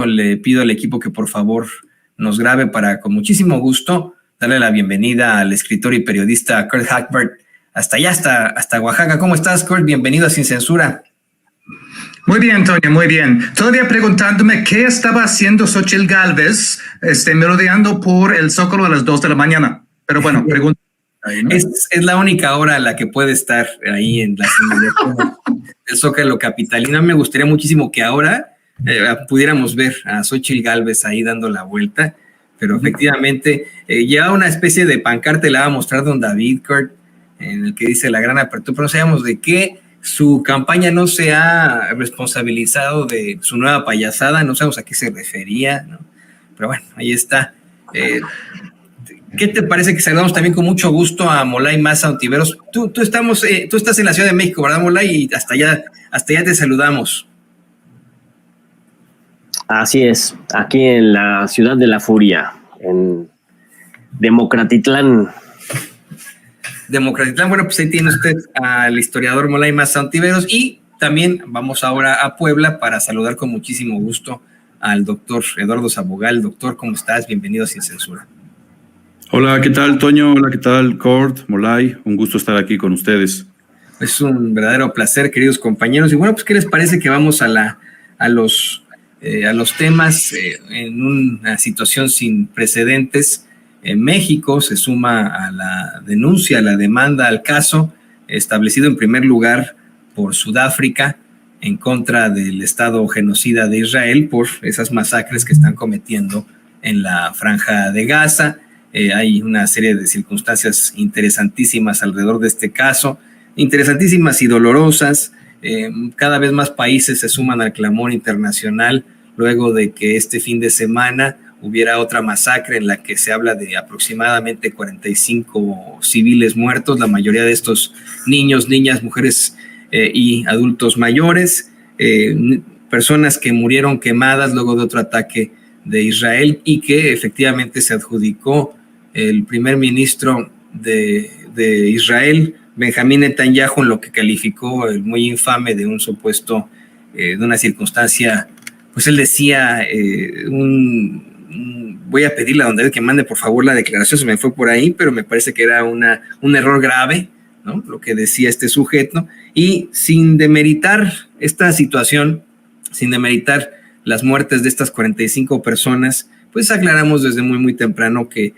Le pido al equipo que por favor nos grabe para, con muchísimo gusto, darle la bienvenida al escritor y periodista Kurt Hackberg, hasta allá, hasta Oaxaca. ¿Cómo estás, Kurt? Bienvenido a Sin Censura. Muy bien, Toño, muy bien. Todavía preguntándome qué estaba haciendo Xochitl Gálvez, merodeando por el Zócalo a las 2 de la mañana. Pero bueno, pregunta. ¿No? Es la única hora a la que puede estar ahí en la inmediaciones del Zócalo capitalino. Me gustaría muchísimo que ahora pudiéramos ver a Xochitl Gálvez ahí dando la vuelta, pero efectivamente lleva una especie de pancarta, la va a mostrar don David, Kurt, en el que dice la gran apertura, pero no sabemos de qué. Su campaña no se ha responsabilizado de su nueva payasada, no sabemos a qué se refería, ¿no? Pero bueno, ahí está. ¿Qué te parece que saludamos también con mucho gusto a Molay Maza Ontiveros? Tú estás en la Ciudad de México, ¿verdad, Molay? Y hasta allá te saludamos. Así es, aquí en la Ciudad de la Furia, en Democratitlán. Bueno, pues ahí tiene usted al historiador Molay Maza Ontiveros, y también vamos ahora a Puebla para saludar con muchísimo gusto al doctor Eduardo Sabogal. Doctor, ¿cómo estás? Bienvenido a Sin Censura. Hola, ¿qué tal, Toño? Hola, ¿qué tal, Kurt, Molay? Un gusto estar aquí con ustedes. Es un verdadero placer, queridos compañeros. Y bueno, pues, ¿qué les parece que vamos a los temas en una situación sin precedentes? En México se suma a la denuncia, a la demanda, al caso establecido en primer lugar por Sudáfrica en contra del Estado genocida de Israel por esas masacres que están cometiendo en la Franja de Gaza. Hay una serie de circunstancias interesantísimas alrededor de este caso, interesantísimas y dolorosas. Cada vez más países se suman al clamor internacional luego de que este fin de semana hubiera otra masacre en la que se habla de aproximadamente 45 civiles muertos, la mayoría de estos niños, niñas, mujeres y adultos mayores, personas que murieron quemadas luego de otro ataque de Israel, y que efectivamente se adjudicó el primer ministro de Israel, Benjamín Netanyahu, en lo que calificó el muy infame de un supuesto, de una circunstancia, pues él decía, voy a pedirle a don David que mande por favor la declaración, se me fue por ahí, pero me parece que era un error grave, ¿no? Lo que decía este sujeto, y sin demeritar esta situación, sin demeritar las muertes de estas 45 personas, pues aclaramos desde muy temprano que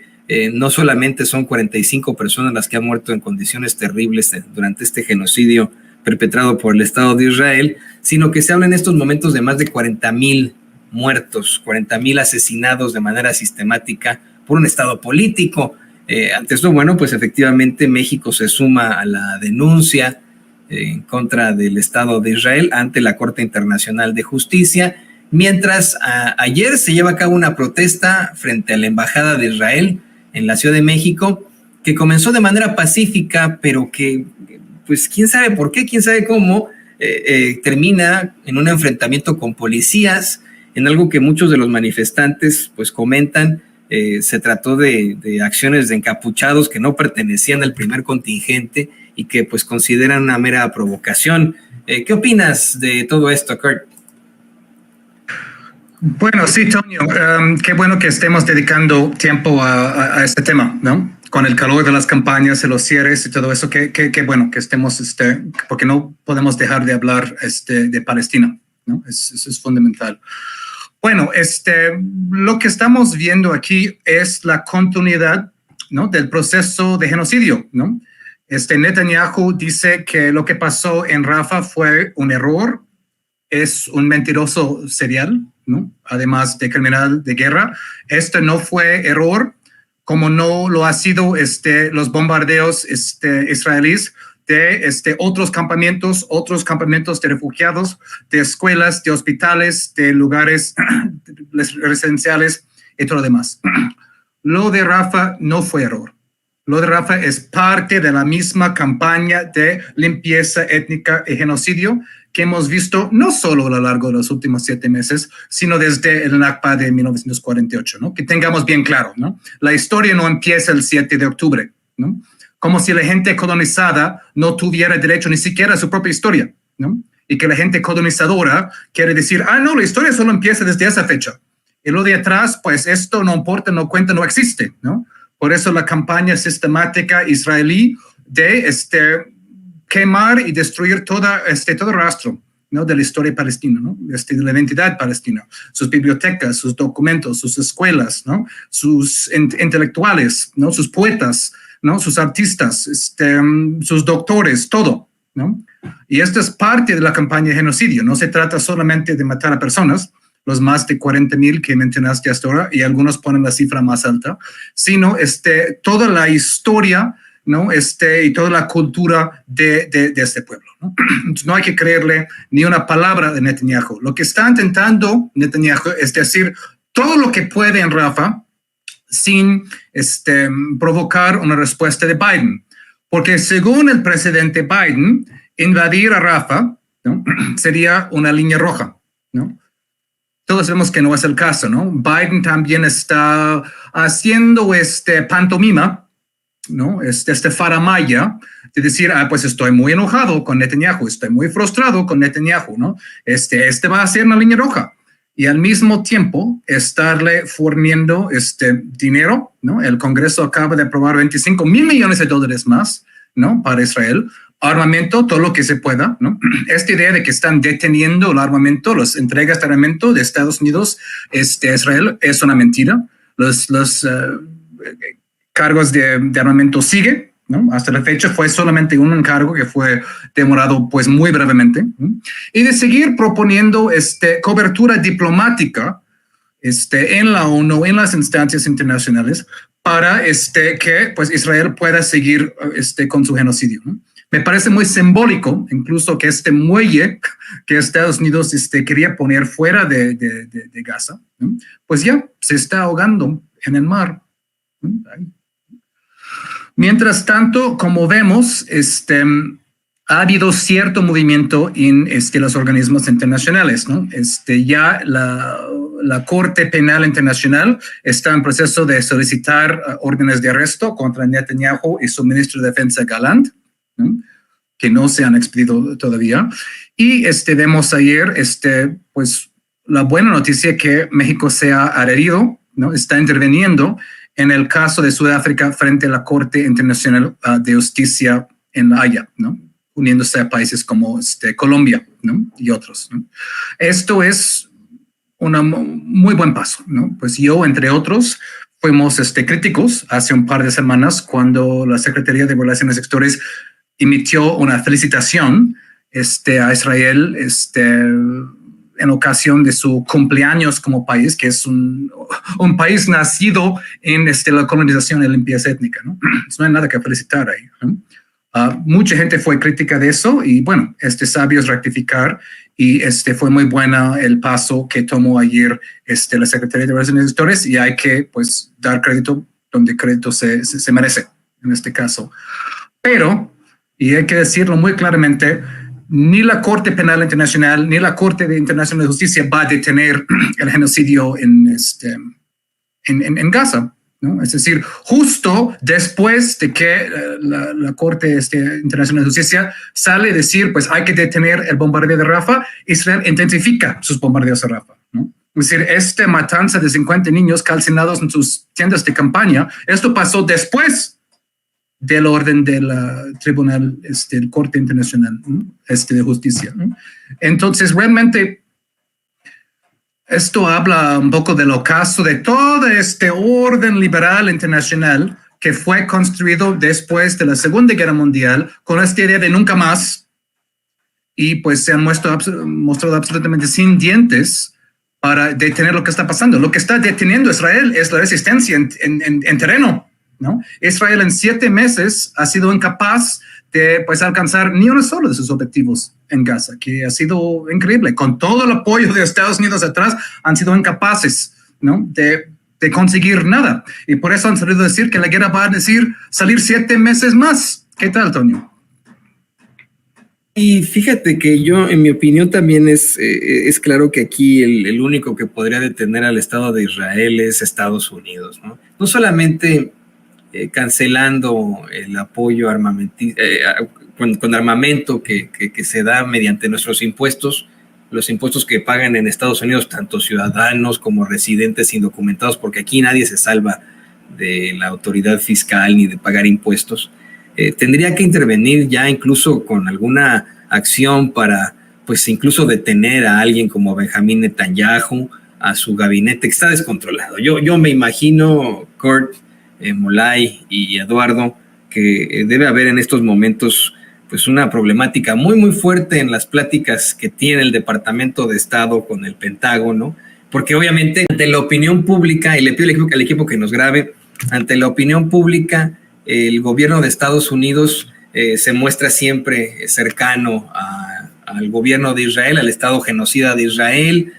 no solamente son 45 personas las que han muerto en condiciones terribles durante este genocidio perpetrado por el Estado de Israel, sino que se habla en estos momentos de más de 40,000 muertos, 40,000 asesinados de manera sistemática por un Estado político. Ante esto, bueno, pues efectivamente México se suma a la denuncia en contra del Estado de Israel ante la Corte Internacional de Justicia, mientras ayer se lleva a cabo una protesta frente a la Embajada de Israel en la Ciudad de México, que comenzó de manera pacífica, pero que, pues, quién sabe por qué, quién sabe cómo, termina en un enfrentamiento con policías, en algo que muchos de los manifestantes, pues, comentan. Se trató de acciones de encapuchados que no pertenecían al primer contingente y que, pues, consideran una mera provocación. ¿Qué opinas de todo esto, Kurt? Bueno, sí, Toño, qué bueno que estemos dedicando tiempo a este tema, ¿no? Con el calor de las campañas, de los cierres y todo eso, qué bueno que estemos, porque no podemos dejar de hablar de Palestina, ¿no? Eso es fundamental. Bueno, lo que estamos viendo aquí es la continuidad, ¿no? Del proceso de genocidio, ¿no? Netanyahu dice que lo que pasó en Rafah fue un error, es un mentiroso serial, ¿no? Además de criminal de guerra. No fue error, como no lo ha sido los bombardeos israelíes de otros campamentos de refugiados, de escuelas, de hospitales, de lugares residenciales y todo lo demás. Lo de Rafah no fue error. Lo de Rafah es parte de la misma campaña de limpieza étnica y genocidio que hemos visto no solo a lo largo de los últimos 7 meses, sino desde el Nakba de 1948, ¿no? Que tengamos bien claro, ¿no? La historia no empieza el 7 de octubre, ¿no? Como si la gente colonizada no tuviera derecho ni siquiera a su propia historia, ¿no? y que la gente colonizadora quiere decir, no, la historia solo empieza desde esa fecha. Y lo de atrás, pues esto no importa, no cuenta, no existe, ¿no? Por eso la campaña sistemática israelí de quemar y destruir todo rastro, ¿no? De la historia palestina, ¿no? De la identidad palestina, sus bibliotecas, sus documentos, sus escuelas, ¿no? Sus intelectuales, ¿no? Sus poetas, ¿no? Sus artistas, sus doctores, todo, ¿no? Y esto es parte de la campaña de genocidio. No se trata solamente de matar a personas, los más de 40,000 que mencionaste hasta ahora, y algunos ponen la cifra más alta, sino toda la historia, ¿no? Y toda la cultura de este pueblo, ¿no? No hay que creerle ni una palabra de Netanyahu. Lo que está intentando Netanyahu es decir todo lo que puede en Rafah sin provocar una respuesta de Biden. Porque según el presidente Biden, invadir a Rafah, ¿no? sería una línea roja, ¿no? Todos sabemos que no es el caso, ¿no? Biden también está haciendo pantomima, ¿no? Faramaya, de decir, pues estoy muy enojado con Netanyahu, estoy muy frustrado con Netanyahu, ¿no? Va a ser una línea roja. Y al mismo tiempo estarle forniendo dinero, ¿no? El Congreso acaba de aprobar $25 mil millones más, ¿no? Para Israel. Armamento, todo lo que se pueda, ¿no? Esta idea de que están deteniendo el armamento, las entregas de armamento de Estados Unidos a Israel es una mentira. Los cargos de armamento siguen, ¿no? Hasta la fecha fue solamente un encargo que fue demorado pues muy brevemente, ¿no? Y de seguir proponiendo cobertura diplomática en la ONU, en las instancias internacionales para que pues Israel pueda seguir con su genocidio, ¿no? Me parece muy simbólico, incluso que muelle que Estados Unidos quería poner fuera de Gaza, ¿no? Pues ya se está ahogando en el mar, ¿no? Mientras tanto, como vemos, ha habido cierto movimiento en los organismos internacionales, ¿no? Ya la Corte Penal Internacional está en proceso de solicitar órdenes de arresto contra Netanyahu y su ministro de Defensa Gallant, ¿no? Que no se han expedido todavía. Y vemos ayer, pues la buena noticia que México se ha adherido, ¿no? Está interviniendo en el caso de Sudáfrica frente a la Corte Internacional de Justicia en La Haya, ¿no? Uniéndose a países como Colombia, ¿no? Y otros, ¿no? Esto es un muy buen paso, ¿no? Pues yo, entre otros, fuimos críticos hace un par de semanas cuando la Secretaría de Relaciones Exteriores emitió una felicitación a Israel en ocasión de su cumpleaños como país, que es un país nacido en la colonización y limpieza étnica, ¿no? No hay nada que felicitar ahí, ¿no? Mucha gente fue crítica de eso y bueno, sabio es rectificar y fue muy buena el paso que tomó ayer la Secretaría de Relaciones Exteriores y hay que pues dar crédito donde crédito se merece en este caso. Pero, y hay que decirlo muy claramente, ni la Corte Penal Internacional ni la Corte Internacional de Justicia va a detener el genocidio en Gaza, ¿no? Es decir, justo después de que la Corte Internacional de Justicia sale a decir, pues hay que detener el bombardeo de Rafah, Israel intensifica sus bombardeos a Rafah, ¿no? Es decir, esta matanza de 50 niños calcinados en sus tiendas de campaña, esto pasó después del orden del Tribunal, el Corte Internacional, ¿no? De Justicia, ¿no? Entonces, realmente, esto habla un poco del ocaso de todo orden liberal internacional que fue construido después de la Segunda Guerra Mundial con esta idea de nunca más y pues se han mostrado absolutamente sin dientes para detener lo que está pasando. Lo que está deteniendo a Israel es la resistencia en terreno, ¿no? Israel en 7 meses ha sido incapaz de pues, alcanzar ni uno solo de sus objetivos en Gaza, que ha sido increíble. Con todo el apoyo de Estados Unidos atrás, han sido incapaces, ¿no? de conseguir nada. Y por eso han salido a decir que la guerra va a salir 7 meses más. ¿Qué tal, Toño? Y fíjate que yo, en mi opinión, también es claro que aquí el único que podría detener al Estado de Israel es Estados Unidos, ¿no? No solamente cancelando el apoyo con armamento que se da mediante nuestros impuestos, los impuestos que pagan en Estados Unidos tanto ciudadanos como residentes indocumentados, porque aquí nadie se salva de la autoridad fiscal ni de pagar impuestos, tendría que intervenir ya incluso con alguna acción para, pues incluso detener a alguien como Benjamín Netanyahu, a su gabinete que está descontrolado. Yo me imagino, Kurt, Molay y Eduardo, que debe haber en estos momentos pues una problemática muy, muy fuerte en las pláticas que tiene el Departamento de Estado con el Pentágono, porque obviamente ante la opinión pública, y le pido al equipo que nos grabe, ante la opinión pública, el gobierno de Estados Unidos se muestra siempre cercano al gobierno de Israel, al Estado genocida de Israel.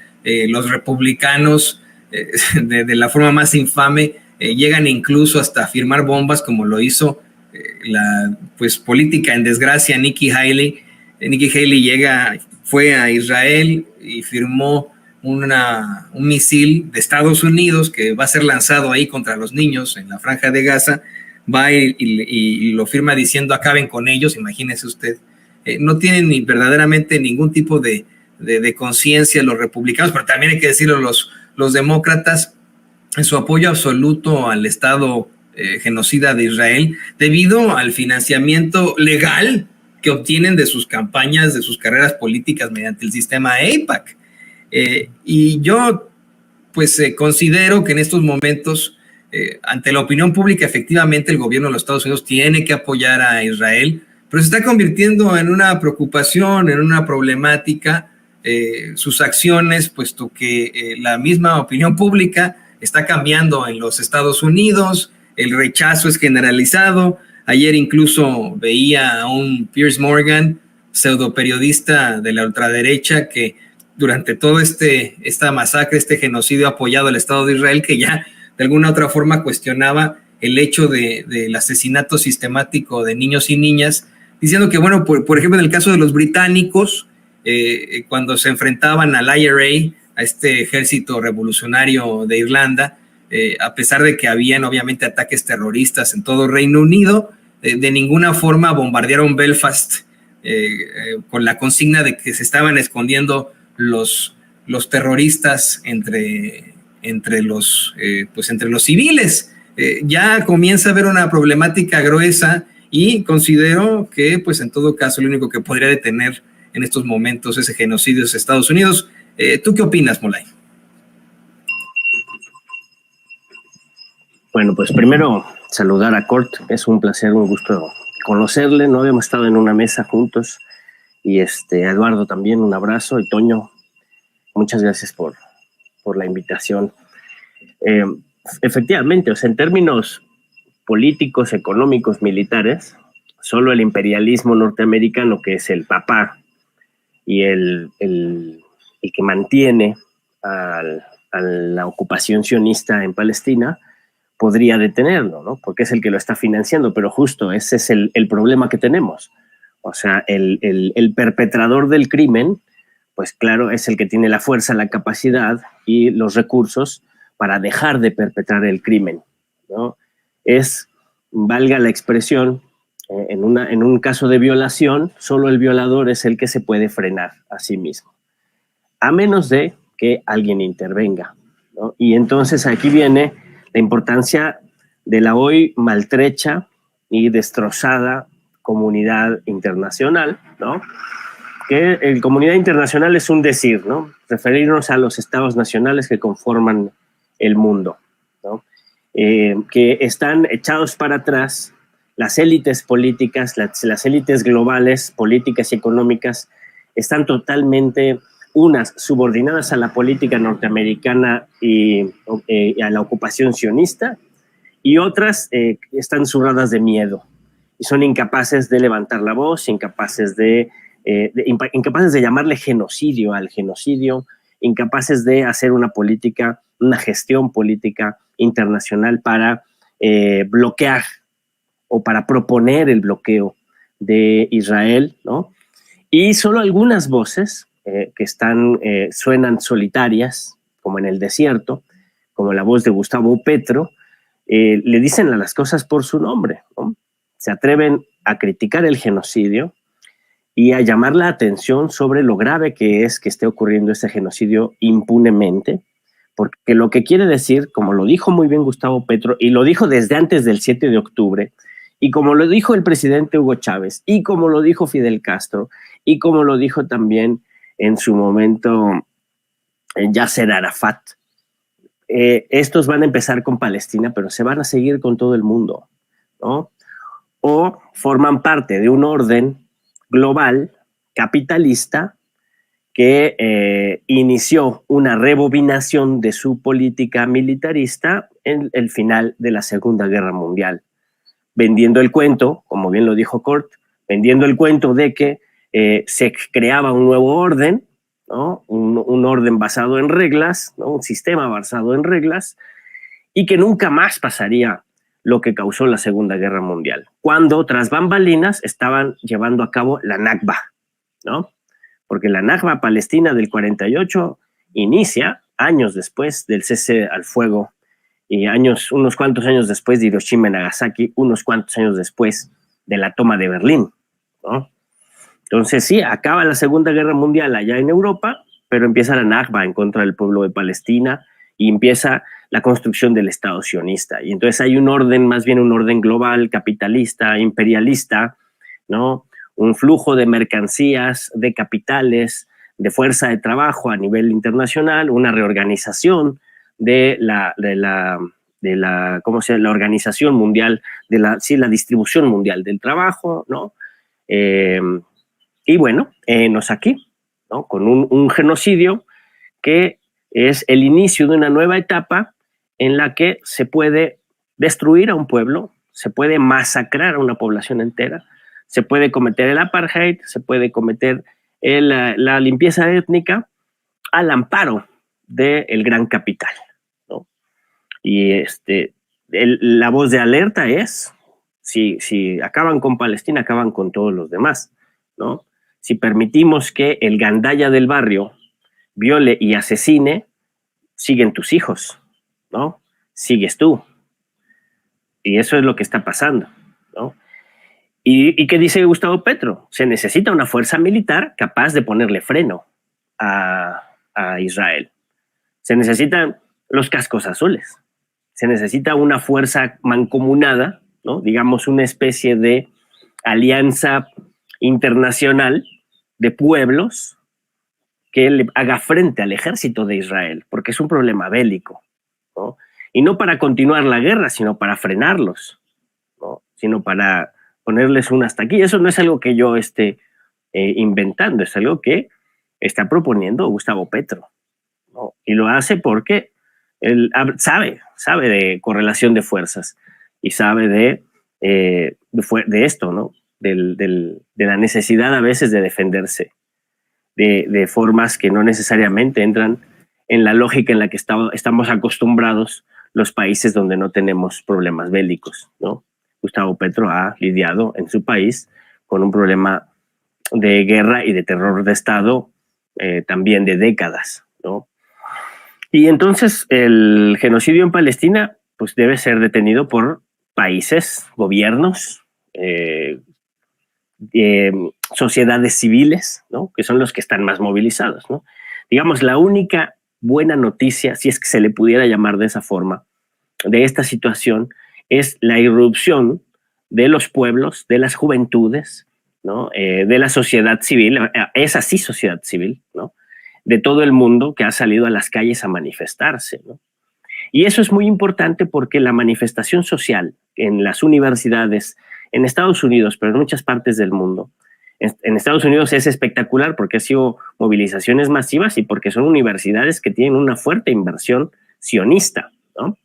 Los republicanos, de la forma más infame, llegan incluso hasta firmar bombas, como lo hizo la pues política en desgracia Nikki Haley. Nikki Haley fue a Israel y firmó un misil de Estados Unidos que va a ser lanzado ahí contra los niños en la Franja de Gaza. Va y lo firma diciendo acaben con ellos. Imagínese usted. No tienen ni verdaderamente ningún tipo de conciencia los republicanos, pero también hay que decirlo los demócratas, en su apoyo absoluto al Estado genocida de Israel, debido al financiamiento legal que obtienen de sus campañas, de sus carreras políticas mediante el sistema AIPAC. Y yo pues considero que en estos momentos, ante la opinión pública, efectivamente el gobierno de los Estados Unidos tiene que apoyar a Israel, pero se está convirtiendo en una preocupación, en una problemática, sus acciones, puesto que la misma opinión pública está cambiando en los Estados Unidos, el rechazo es generalizado. Ayer incluso veía a un Piers Morgan, pseudo periodista de la ultraderecha, que durante todo esta masacre, este genocidio apoyado al Estado de Israel, que ya de alguna otra forma cuestionaba el hecho del asesinato sistemático de niños y niñas, diciendo que, bueno, por ejemplo, en el caso de los británicos, cuando se enfrentaban al IRA, a este ejército revolucionario de Irlanda, a pesar de que habían obviamente ataques terroristas en todo Reino Unido, de ninguna forma bombardearon Belfast con la consigna de que se estaban escondiendo los terroristas entre los civiles. Ya comienza a haber una problemática gruesa y considero que, pues en todo caso, lo único que podría detener en estos momentos ese genocidio es Estados Unidos. ¿Tú qué opinas, Molay? Bueno, pues primero saludar a Kurt, es un placer, un gusto conocerle, no habíamos estado en una mesa juntos, y a Eduardo también un abrazo, y Toño, muchas gracias por la invitación. Efectivamente, o sea, en términos políticos, económicos, militares, solo el imperialismo norteamericano, que es el papá y el que mantiene a la ocupación sionista en Palestina, podría detenerlo, ¿no? Porque es el que lo está financiando, pero justo ese es el problema que tenemos. O sea, el perpetrador del crimen, pues claro, es el que tiene la fuerza, la capacidad y los recursos para dejar de perpetrar el crimen, ¿no? Valga la expresión, en un caso de violación, solo el violador es el que se puede frenar a sí mismo, a menos de que alguien intervenga, ¿no? Y entonces aquí viene la importancia de la hoy maltrecha y destrozada comunidad internacional, ¿no? Que el comunidad internacional es un decir, ¿no? Referirnos a los estados nacionales que conforman el mundo, ¿no? Que están echados para atrás, las élites políticas, las élites globales, políticas y económicas, están totalmente unas subordinadas a la política norteamericana y a la ocupación sionista, y otras están zurradas de miedo y son incapaces de levantar la voz, incapaces de llamarle genocidio al genocidio, incapaces de hacer una gestión política internacional para bloquear o para proponer el bloqueo de Israel, ¿no? Y solo algunas voces que suenan solitarias, como en el desierto, como la voz de Gustavo Petro, le dicen a las cosas por su nombre, ¿no? Se atreven a criticar el genocidio y a llamar la atención sobre lo grave que es que esté ocurriendo ese genocidio impunemente, porque lo que quiere decir, como lo dijo muy bien Gustavo Petro, y lo dijo desde antes del 7 de octubre, y como lo dijo el presidente Hugo Chávez, y como lo dijo Fidel Castro, y como lo dijo también en su momento Yasser Arafat, estos van a empezar con Palestina, pero se van a seguir con todo el mundo, ¿no? O forman parte de un orden global, capitalista, que inició una rebobinación de su política militarista en el final de la Segunda Guerra Mundial, vendiendo el cuento, como bien lo dijo Kurt, vendiendo el cuento de que se creaba un nuevo orden, ¿no? Un orden basado en reglas, ¿no? Un sistema basado en reglas, y que nunca más pasaría lo que causó la Segunda Guerra Mundial, cuando tras bambalinas estaban llevando a cabo la Nakba, ¿no? Porque la Nakba palestina del 48 inicia años después del cese al fuego y unos cuantos años después de Hiroshima y Nagasaki, unos cuantos años después de la toma de Berlín, ¿no? Entonces sí, acaba la Segunda Guerra Mundial allá en Europa, pero empieza la Nakba en contra del pueblo de Palestina y empieza la construcción del Estado sionista. Y entonces hay un orden, más bien un orden global, capitalista, imperialista, ¿no? Un flujo de mercancías, de capitales, de fuerza de trabajo a nivel internacional, una reorganización de la organización mundial, la distribución mundial del trabajo, ¿no? Y bueno, nos aquí, ¿no? Con un genocidio que es el inicio de una nueva etapa en la que se puede destruir a un pueblo, se puede masacrar a una población entera, se puede cometer el apartheid, se puede cometer la limpieza étnica al amparo del gran capital, ¿no? Y la voz de alerta es, si acaban con Palestina, acaban con todos los demás, ¿no? Si permitimos que el gandaya del barrio viole y asesine, siguen tus hijos, ¿no? Sigues tú. Y eso es lo que está pasando, ¿no? ¿Y qué dice Gustavo Petro? Se necesita una fuerza militar capaz de ponerle freno a Israel. Se necesitan los cascos azules. Se necesita una fuerza mancomunada, ¿no? Digamos una especie de alianza internacional de pueblos que le haga frente al ejército de Israel, porque es un problema bélico, ¿no? Y no para continuar la guerra, sino para frenarlos, ¿no? Sino para ponerles un hasta aquí. Eso no es algo que yo esté inventando, es algo que está proponiendo Gustavo Petro, ¿no? Y lo hace porque él sabe de correlación de fuerzas y sabe de esto, ¿no? De la necesidad a veces de defenderse de formas que no necesariamente entran en la lógica en la que estamos acostumbrados los países donde no tenemos problemas bélicos, ¿no? Gustavo Petro ha lidiado en su país con un problema de guerra y de terror de Estado también de décadas, ¿no? Y entonces el genocidio en Palestina pues debe ser detenido por países, gobiernos, sociedades civiles, ¿no? Que son los que están más movilizados, ¿no? Digamos, la única buena noticia, si es que se le pudiera llamar de esa forma, de esta situación, es la irrupción de los pueblos, de las juventudes, ¿no? De la sociedad civil, esa sí sociedad civil, ¿no? De todo el mundo que ha salido a las calles a manifestarse, ¿no? Y eso es muy importante porque la manifestación social en las universidades, en Estados Unidos, pero en muchas partes del mundo, en Estados Unidos es espectacular porque ha sido movilizaciones masivas y porque son universidades que tienen una fuerte inversión sionista, ¿no?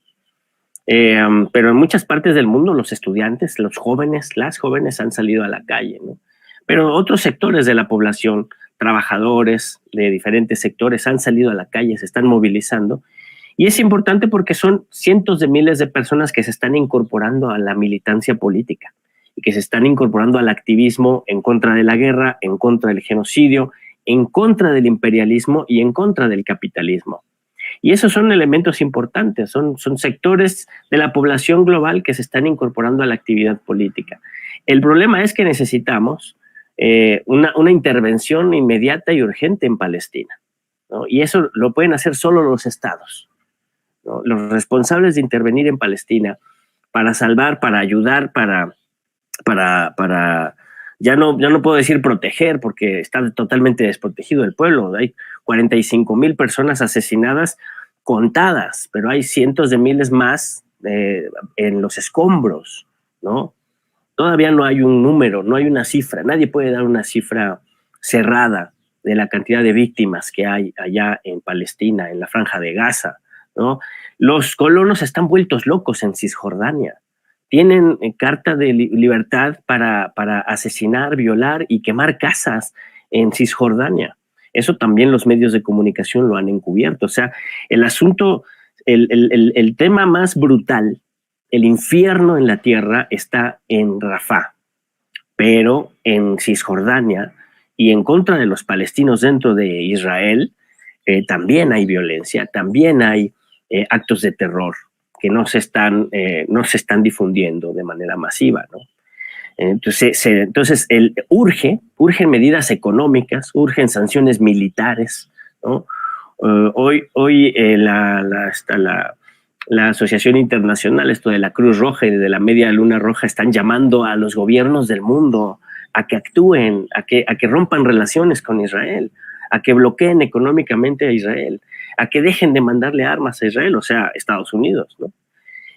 Pero en muchas partes del mundo los estudiantes, los jóvenes, las jóvenes han salido a la calle, ¿no? Pero otros sectores de la población, trabajadores de diferentes sectores han salido a la calle, se están movilizando. Y es importante porque son cientos de miles de personas que se están incorporando a la militancia política y que se están incorporando al activismo en contra de la guerra, en contra del genocidio, en contra del imperialismo y en contra del capitalismo. Y esos son elementos importantes, son sectores de la población global que se están incorporando a la actividad política. El problema es que necesitamos una intervención inmediata y urgente en Palestina, ¿no? Y eso lo pueden hacer solo los estados, ¿no? Los responsables de intervenir en Palestina para salvar, para ayudar, para ya no puedo decir proteger, porque está totalmente desprotegido el pueblo. Hay 45,000 personas asesinadas contadas, pero hay cientos de miles más en los escombros, ¿no? Todavía no hay un número, no hay una cifra. Nadie puede dar una cifra cerrada de la cantidad de víctimas que hay allá en Palestina, en la Franja de Gaza, ¿no? Los colonos están vueltos locos en Cisjordania. Tienen carta de libertad para asesinar, violar y quemar casas en Cisjordania. Eso también los medios de comunicación lo han encubierto. O sea, el asunto, el tema más brutal, el infierno en la tierra está en Rafah, pero en Cisjordania y en contra de los palestinos dentro de Israel también hay violencia, también hay actos de terror que no se están difundiendo de manera masiva, ¿no? Entonces urgen medidas económicas, urgen sanciones militares, ¿no? Hoy la Asociación Internacional, esto de la Cruz Roja y de la Media Luna Roja, están llamando a los gobiernos del mundo a que actúen, a que rompan relaciones con Israel, a que bloqueen económicamente a Israel, a que dejen de mandarle armas a Israel, o sea, Estados Unidos, ¿no?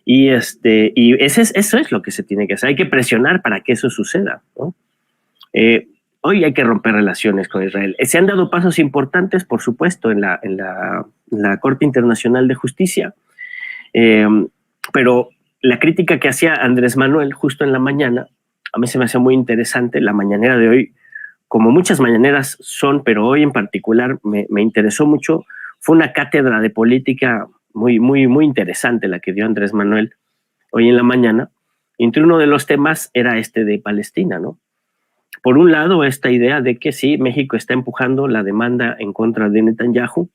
Y eso es lo que se tiene que hacer. Hay que presionar para que eso suceda, ¿no? Hoy hay que romper relaciones con Israel. Se han dado pasos importantes, por supuesto, en la Corte Internacional de Justicia, pero la crítica que hacía Andrés Manuel justo en la mañana, a mí se me hace muy interesante. La mañanera de hoy, como muchas mañaneras son, pero hoy en particular me interesó mucho, fue una cátedra de política muy, muy, muy interesante la que dio Andrés Manuel hoy en la mañana. Entre uno de los temas era este de Palestina, ¿no? Por un lado, esta idea de que sí, México está empujando la demanda en contra de Netanyahu.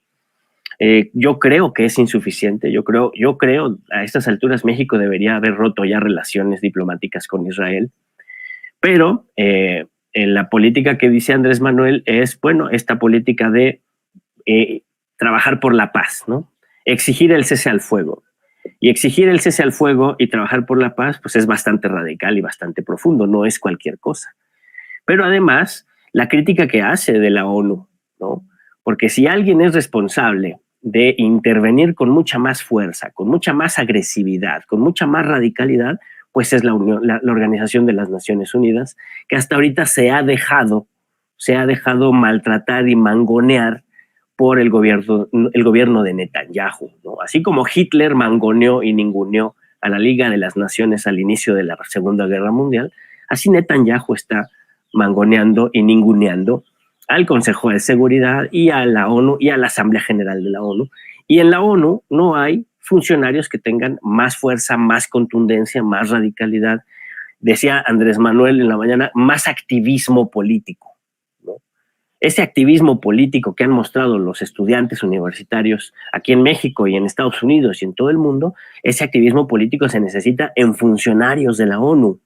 Yo creo que es insuficiente. Yo creo, a estas alturas México debería haber roto ya relaciones diplomáticas con Israel. Pero en la política que dice Andrés Manuel es, bueno, esta política de trabajar por la paz, ¿no? Exigir el cese al fuego. Y exigir el cese al fuego y trabajar por la paz, pues es bastante radical y bastante profundo, no es cualquier cosa. Pero además, la crítica que hace de la ONU, ¿no? Porque si alguien es responsable de intervenir con mucha más fuerza, con mucha más agresividad, con mucha más radicalidad, pues es la Organización de las Naciones Unidas, que hasta ahorita se ha dejado maltratar y mangonear por el gobierno de Netanyahu, ¿no? Así como Hitler mangoneó y ninguneó a la Liga de las Naciones al inicio de la Segunda Guerra Mundial, así Netanyahu está mangoneando y ninguneando al Consejo de Seguridad y a la ONU y a la Asamblea General de la ONU. Y en la ONU no hay funcionarios que tengan más fuerza, más contundencia, más radicalidad. Decía Andrés Manuel en la mañana, más activismo político, ¿no? Ese activismo político que han mostrado los estudiantes universitarios aquí en México y en Estados Unidos y en todo el mundo, ese activismo político se necesita en funcionarios de la ONU,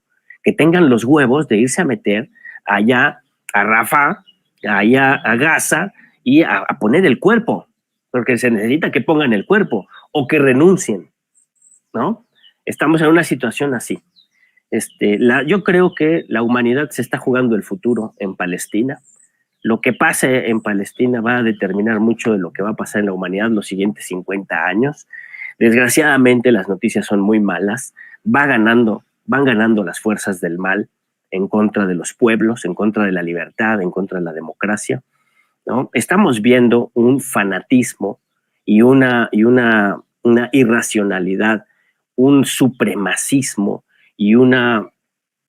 que tengan los huevos de irse a meter allá a Rafah, allá a Gaza y a poner el cuerpo, porque se necesita que pongan el cuerpo o que renuncien, ¿no? Estamos en una situación así. Yo creo que la humanidad se está jugando el futuro en Palestina. Lo que pase en Palestina va a determinar mucho de lo que va a pasar en la humanidad los siguientes 50 años. Desgraciadamente las noticias son muy malas. Van ganando las fuerzas del mal en contra de los pueblos, en contra de la libertad, en contra de la democracia, ¿no? Estamos viendo un fanatismo y una irracionalidad, un supremacismo y una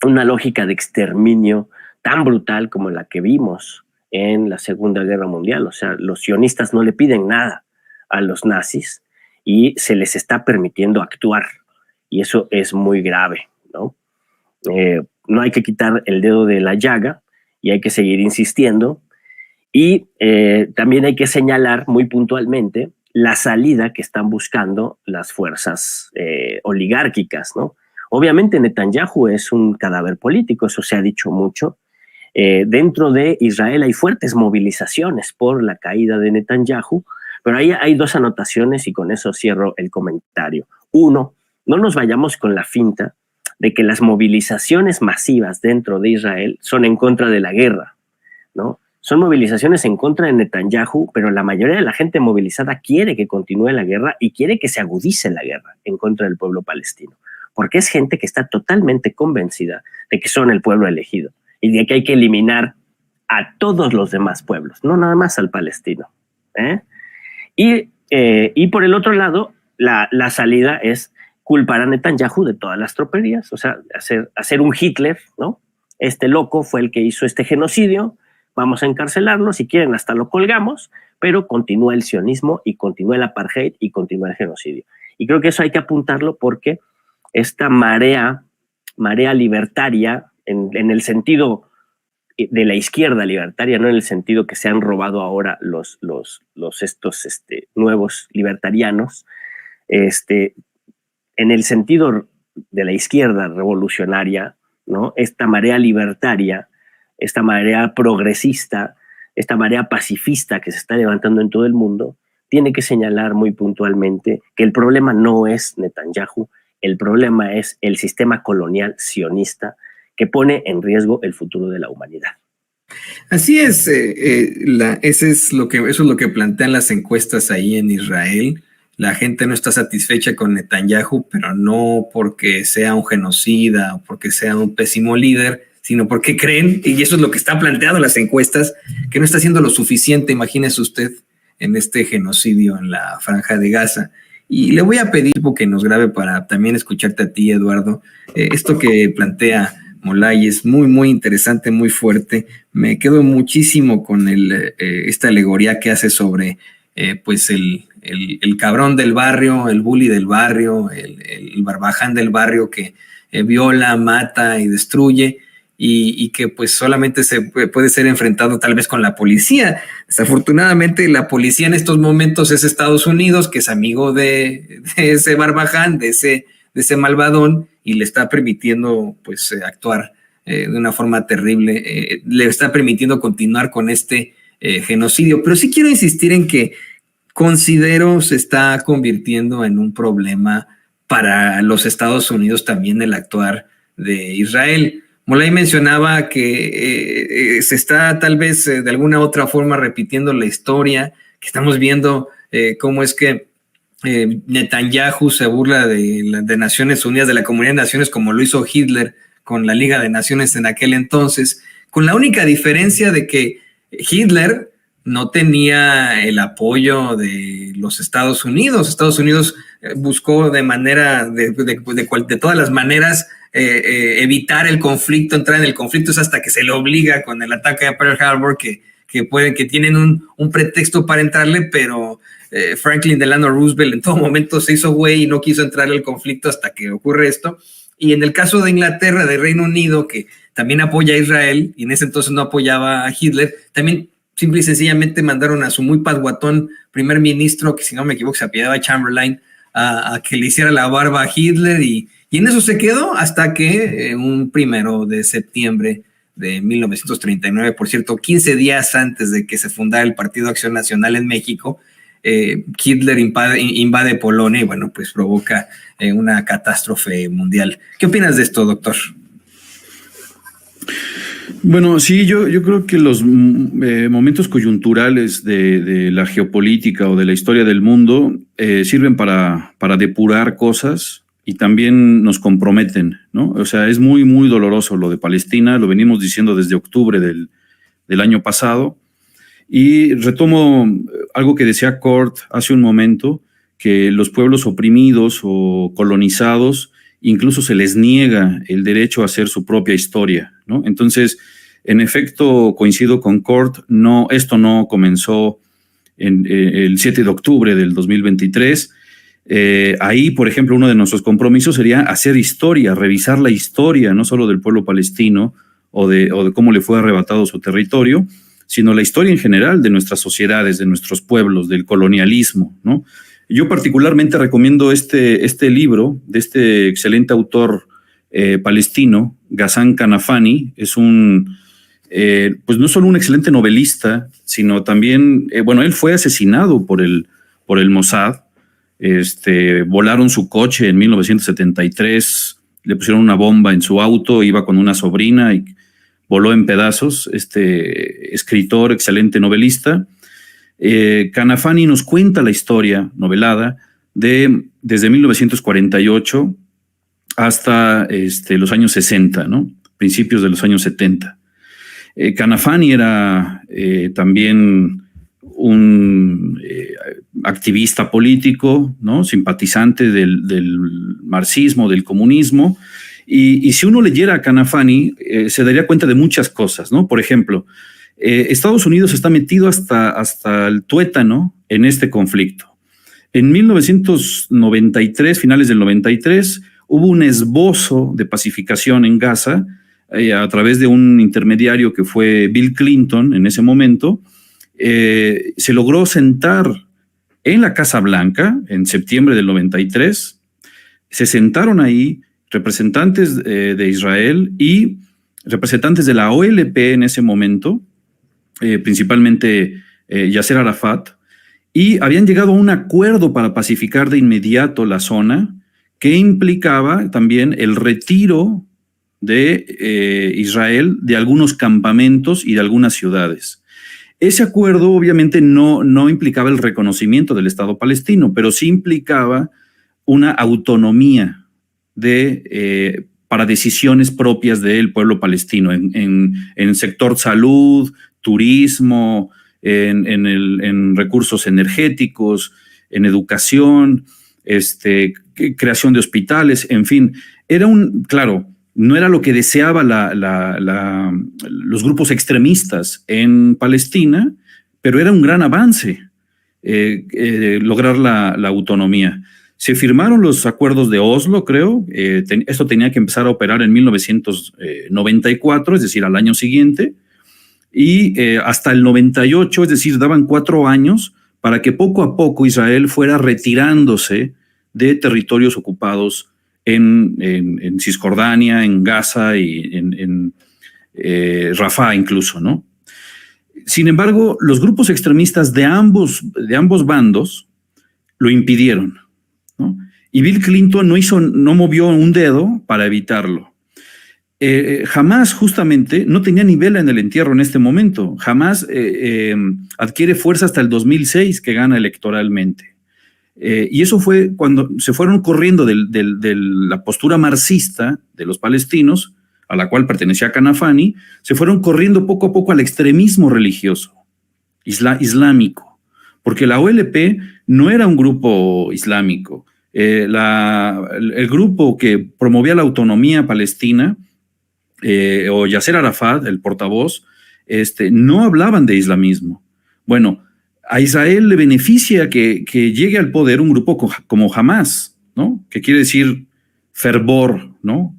lógica de exterminio tan brutal como la que vimos en la Segunda Guerra Mundial. O sea, los sionistas no le piden nada a los nazis y se les está permitiendo actuar. Y eso es muy grave, ¿no? No hay que quitar el dedo de la llaga y hay que seguir insistiendo. Y también hay que señalar muy puntualmente la salida que están buscando las fuerzas oligárquicas, ¿no? Obviamente Netanyahu es un cadáver político, eso se ha dicho mucho. Dentro de Israel hay fuertes movilizaciones por la caída de Netanyahu, pero ahí hay dos anotaciones y con eso cierro el comentario. Uno, no nos vayamos con la finta de que las movilizaciones masivas dentro de Israel son en contra de la guerra, ¿no? Son movilizaciones en contra de Netanyahu, pero la mayoría de la gente movilizada quiere que continúe la guerra y quiere que se agudice la guerra en contra del pueblo palestino, porque es gente que está totalmente convencida de que son el pueblo elegido y de que hay que eliminar a todos los demás pueblos, no nada más al palestino, ¿eh? Y por el otro lado, la salida es culpar a Netanyahu de todas las tropelías, o sea, hacer un Hitler, ¿no? Este loco fue el que hizo este genocidio, vamos a encarcelarlo, si quieren hasta lo colgamos, pero continúa el sionismo y continúa el apartheid y continúa el genocidio. Y creo que eso hay que apuntarlo porque esta marea libertaria, en el sentido de la izquierda libertaria, no en el sentido que se han robado ahora estos nuevos libertarianos, en el sentido de la izquierda revolucionaria, ¿no? Esta marea libertaria, esta marea progresista, esta marea pacifista que se está levantando en todo el mundo, tiene que señalar muy puntualmente que el problema no es Netanyahu, el problema es el sistema colonial sionista que pone en riesgo el futuro de la humanidad. Así es, eso es lo que plantean las encuestas ahí en Israel. La gente no está satisfecha con Netanyahu, pero no porque sea un genocida o porque sea un pésimo líder, sino porque creen, y eso es lo que está planteado en las encuestas, que no está haciendo lo suficiente, imagínese usted, en este genocidio en la Franja de Gaza. Y le voy a pedir que nos grabe para también escucharte a ti, Eduardo. Esto que plantea Molay es muy, muy interesante, muy fuerte. Me quedo muchísimo con esta alegoría que hace sobre pues el cabrón del barrio, el bully del barrio, el barbaján del barrio que viola, mata y destruye. Y que pues solamente se puede ser enfrentado tal vez con la policía. Desafortunadamente la policía en estos momentos es Estados Unidos, que es amigo de ese barbaján, de ese malvadón, y le está permitiendo pues actuar de una forma terrible, le está permitiendo continuar con este genocidio. Pero sí quiero insistir en que considero se está convirtiendo en un problema para los Estados Unidos también el actuar de Israel. Molay mencionaba que se está tal vez de alguna otra forma repitiendo la historia, que estamos viendo cómo es que Netanyahu se burla de Naciones Unidas, de la Comunidad de Naciones, como lo hizo Hitler con la Liga de Naciones en aquel entonces, con la única diferencia de que Hitler no tenía el apoyo de los Estados Unidos. Estados Unidos buscó de todas las maneras evitar el conflicto, entrar en el conflicto, es hasta que se le obliga con el ataque a Pearl Harbor que tienen un pretexto para entrarle, pero Franklin Delano Roosevelt en todo momento se hizo güey y no quiso entrar al conflicto hasta que ocurre esto. Y en el caso de Inglaterra, de Reino Unido, que también apoya a Israel y en ese entonces no apoyaba a Hitler, también simple y sencillamente mandaron a su muy pasguatón primer ministro, que si no me equivoco se apellidaba Chamberlain, a que le hiciera la barba a Hitler y en eso se quedó hasta que un 1 de septiembre de 1939, por cierto, 15 días antes de que se fundara el Partido Acción Nacional en México, Hitler invade Polonia y bueno, pues provoca una catástrofe mundial. ¿Qué opinas de esto, doctor? Bueno, sí, yo creo que los momentos coyunturales de la geopolítica o de la historia del mundo sirven para depurar cosas y también nos comprometen, ¿no? O sea, es muy, muy doloroso lo de Palestina, lo venimos diciendo desde octubre del año pasado. Y retomo algo que decía Kurt hace un momento, que los pueblos oprimidos o colonizados incluso se les niega el derecho a hacer su propia historia, ¿no? Entonces, en efecto, coincido con Kurt, esto no comenzó el 7 de octubre del 2023. Ahí, por ejemplo, uno de nuestros compromisos sería hacer historia, revisar la historia, no solo del pueblo palestino o de cómo le fue arrebatado su territorio, sino la historia en general de nuestras sociedades, de nuestros pueblos, del colonialismo, ¿no? Yo particularmente recomiendo este libro de este excelente autor palestino, Ghassan Kanafani. Es pues no solo un excelente novelista, sino también, él fue asesinado por el Mossad. Volaron su coche en 1973, le pusieron una bomba en su auto, iba con una sobrina y voló en pedazos. Escritor, excelente novelista. Kanafani nos cuenta la historia novelada desde 1948 hasta los años 60, ¿no? Principios de los años 70. Kanafani era también un activista político, ¿no? Simpatizante del marxismo, del comunismo, y si uno leyera a Kanafani se daría cuenta de muchas cosas, ¿no? Por ejemplo, Estados Unidos está metido hasta el tuétano en este conflicto. En 1993, finales del 93, hubo un esbozo de pacificación en Gaza a través de un intermediario que fue Bill Clinton en ese momento. Se logró sentar en la Casa Blanca en septiembre del 93. Se sentaron ahí representantes de Israel y representantes de la OLP en ese momento, principalmente Yasser Arafat, y habían llegado a un acuerdo para pacificar de inmediato la zona, que implicaba también el retiro de Israel de algunos campamentos y de algunas ciudades. Ese acuerdo obviamente no implicaba el reconocimiento del Estado palestino, pero sí implicaba una autonomía para decisiones propias del pueblo palestino en el sector salud, turismo, en recursos energéticos, en educación, creación de hospitales, en fin. Claro, no era lo que deseaba los grupos extremistas en Palestina, pero era un gran avance lograr la autonomía. Se firmaron los acuerdos de Oslo, creo. Esto tenía que empezar a operar en 1994, es decir, al año siguiente, y hasta el 98, es decir, daban 4 años para que poco a poco Israel fuera retirándose de territorios ocupados en Cisjordania, en Gaza y en Rafah incluso, ¿no? Sin embargo, los grupos extremistas de ambos bandos lo impidieron, ¿no? Y Bill Clinton no movió un dedo para evitarlo. Hamás justamente no tenía ni vela en el entierro en este momento. Hamás adquiere fuerza hasta el 2006, que gana electoralmente. Y eso fue cuando se fueron corriendo de la postura marxista de los palestinos, a la cual pertenecía Kanafani, se fueron corriendo poco a poco al extremismo religioso, islámico, porque la OLP no era un grupo islámico. El grupo que promovía la autonomía palestina, o Yasser Arafat, el portavoz, no hablaban de islamismo. Bueno, a Israel le beneficia que llegue al poder un grupo como Hamás, ¿no? Que quiere decir fervor, ¿no?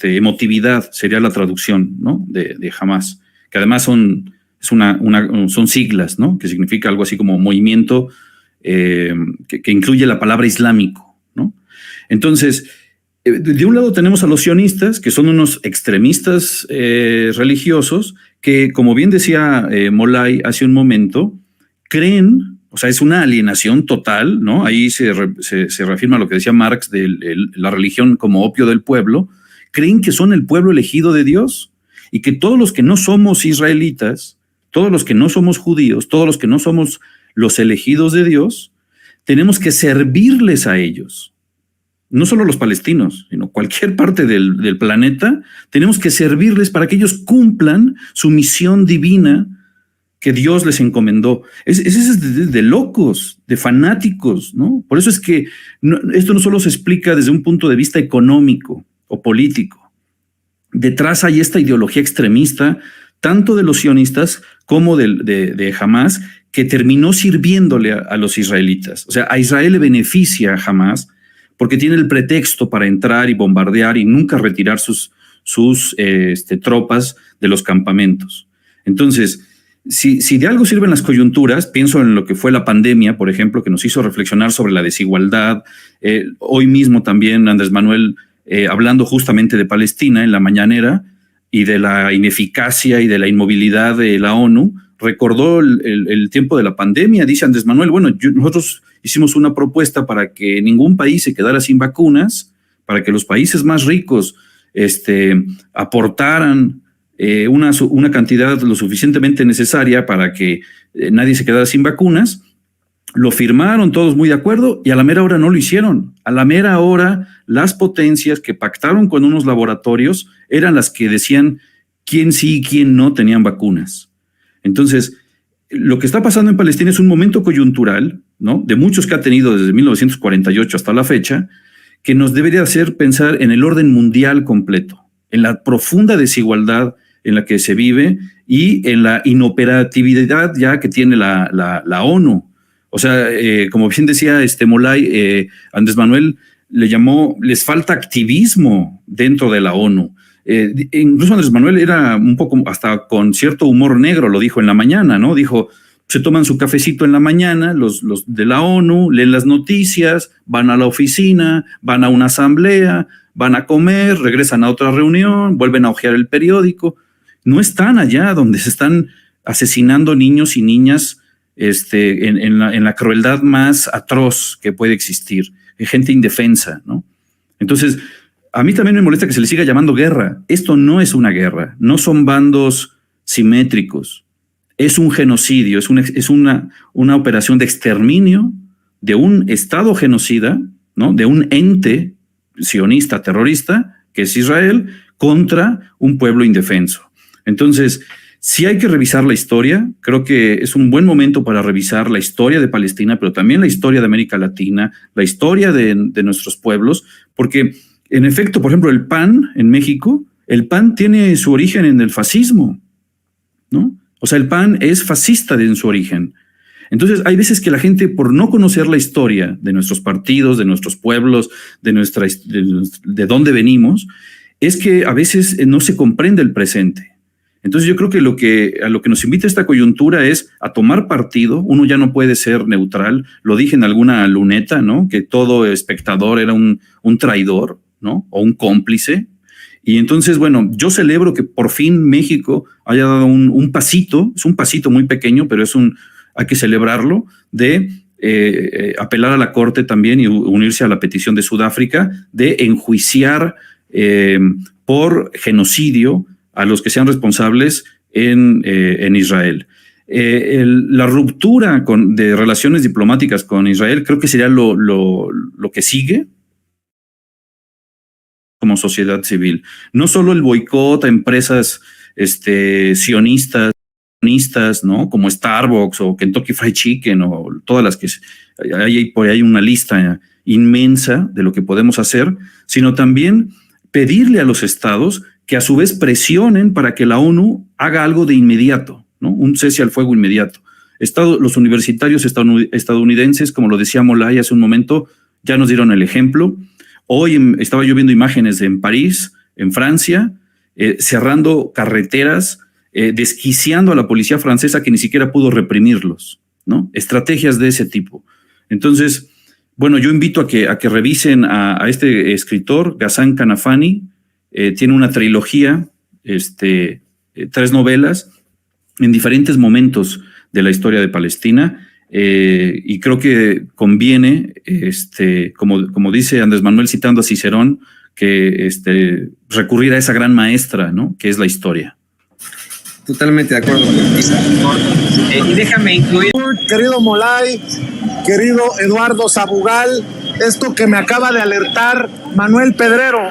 Emotividad sería la traducción, ¿no? de Hamás, que además son siglas, ¿no? Que significa algo así como movimiento que incluye la palabra islámico, ¿no? Entonces, de un lado tenemos a los sionistas, que son unos extremistas religiosos que, como bien decía Molay hace un momento, creen, o sea, es una alienación total, ¿no? Ahí se reafirma lo que decía Marx de la religión como opio del pueblo. Creen que son el pueblo elegido de Dios y que todos los que no somos israelitas, todos los que no somos judíos, todos los que no somos los elegidos de Dios, tenemos que servirles a ellos. No solo los palestinos, sino cualquier parte del planeta, tenemos que servirles para que ellos cumplan su misión divina que Dios les encomendó. Es de locos, de fanáticos, ¿no? Por eso es que esto no solo se explica desde un punto de vista económico o político. Detrás hay esta ideología extremista, tanto de los sionistas como de Hamás, que terminó sirviéndole a los israelitas. O sea, a Israel le beneficia a Hamás porque tiene el pretexto para entrar y bombardear y nunca retirar sus tropas de los campamentos. Entonces, si de algo sirven las coyunturas, pienso en lo que fue la pandemia, por ejemplo, que nos hizo reflexionar sobre la desigualdad. Hoy mismo también Andrés Manuel, hablando justamente de Palestina en la mañanera y de la ineficacia y de la inmovilidad de la ONU, recordó el tiempo de la pandemia. Dice Andrés Manuel, bueno, nosotros hicimos una propuesta para que ningún país se quedara sin vacunas, para que los países más ricos aportaran una cantidad lo suficientemente necesaria para que nadie se quedara sin vacunas. Lo firmaron todos muy de acuerdo y a la mera hora no lo hicieron. A la mera hora las potencias que pactaron con unos laboratorios eran las que decían quién sí y quién no tenían vacunas. Entonces, lo que está pasando en Palestina es un momento coyuntural, ¿no?, de muchos que ha tenido desde 1948 hasta la fecha, que nos debería hacer pensar en el orden mundial completo, en la profunda desigualdad en la que se vive y en la inoperatividad ya que tiene la ONU. O sea, como bien decía Molay, Andrés Manuel le llamó, les falta activismo dentro de la ONU. Incluso Andrés Manuel era un poco, hasta con cierto humor negro, lo dijo en la mañana, ¿no? Dijo, se toman su cafecito en la mañana, los de la ONU, leen las noticias, van a la oficina, van a una asamblea, van a comer, regresan a otra reunión, vuelven a hojear el periódico. No están allá donde se están asesinando niños y niñas en la crueldad más atroz que puede existir, gente indefensa, ¿no? Entonces, a mí también me molesta que se le siga llamando guerra. Esto no es una guerra, no son bandos simétricos. Es un genocidio, es una operación de exterminio de un Estado genocida, ¿no?, de un ente sionista terrorista, que es Israel, contra un pueblo indefenso. Entonces, sí hay que revisar la historia. Creo que es un buen momento para revisar la historia de Palestina, pero también la historia de América Latina, la historia de nuestros pueblos, porque en efecto, por ejemplo, el PAN en México, el PAN tiene su origen en el fascismo, ¿no? O sea, el PAN es fascista en su origen. Entonces, hay veces que la gente, por no conocer la historia de nuestros partidos, de nuestros pueblos, de dónde venimos, es que a veces no se comprende el presente. Entonces, yo creo que a lo que nos invita esta coyuntura es a tomar partido. Uno ya no puede ser neutral. Lo dije en alguna luneta, ¿no?, que todo espectador era un traidor, ¿no?, o un cómplice. Y entonces, bueno, yo celebro que por fin México haya dado un pasito, es un pasito muy pequeño, pero hay que celebrarlo, de apelar a la Corte también y unirse a la petición de Sudáfrica de enjuiciar por genocidio a los que sean responsables en Israel. La ruptura de relaciones diplomáticas con Israel creo que sería lo que sigue como sociedad civil. No solo el boicot a empresas sionistas, ¿no?, como Starbucks o Kentucky Fried Chicken o todas las que hay por ahí una lista inmensa de lo que podemos hacer, sino también pedirle a los estados que a su vez presionen para que la ONU haga algo de inmediato, ¿no?, un cese al fuego inmediato. Los universitarios estadounidenses, como lo decía Molay hace un momento, ya nos dieron el ejemplo. Hoy estaba yo viendo imágenes en París, en Francia, cerrando carreteras, desquiciando a la policía francesa que ni siquiera pudo reprimirlos, ¿no? Estrategias de ese tipo. Entonces, bueno, yo invito a que revisen a este escritor, Ghassan Kanafani. Tiene una trilogía, 3 novelas en diferentes momentos de la historia de Palestina, y creo que conviene, como dice Andrés Manuel citando a Cicerón, que recurrir a esa gran maestra, ¿no?, que es la historia. Totalmente de acuerdo. Y déjame incluir, querido Molay, querido Eduardo Sabugal, esto que me acaba de alertar Manuel Pedrero,